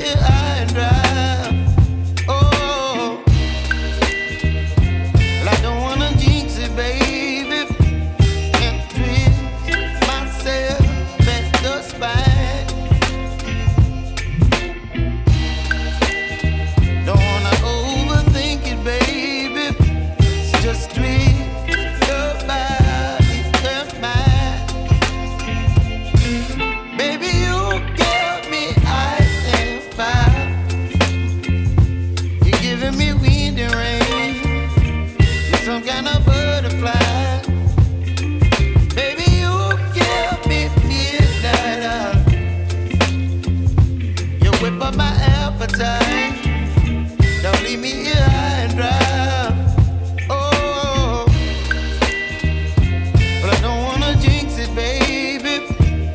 here high and dry. Oh, well, I don't wanna jinx it, baby, and twist myself at the spine. Don't wanna overthink it, baby. It's just twist your body and mine. Baby, you give me ice and fire. You're giving me wind and rain. You're some kind of butterfly. Baby, you give me midnight. You whip up my appetite. Don't leave me here high and dry. Oh, but I don't wanna jinx it, baby.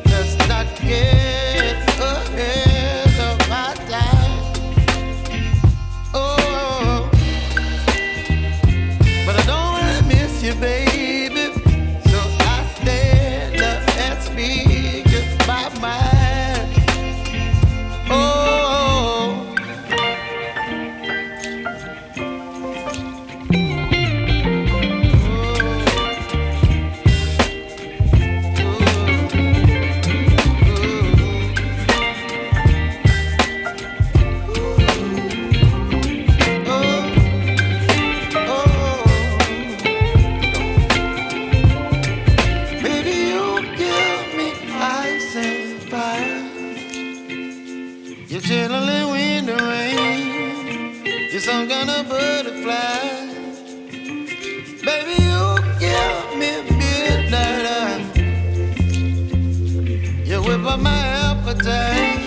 Let's not get ahead of my time. Oh, but I don't wanna miss you, baby. So I stand up and speak my mind. Oh. Baby, you give me ice and fire. You're chilling wind and rain. You're some kind of butterfly. Baby, you give me midnight. You whip up my appetite.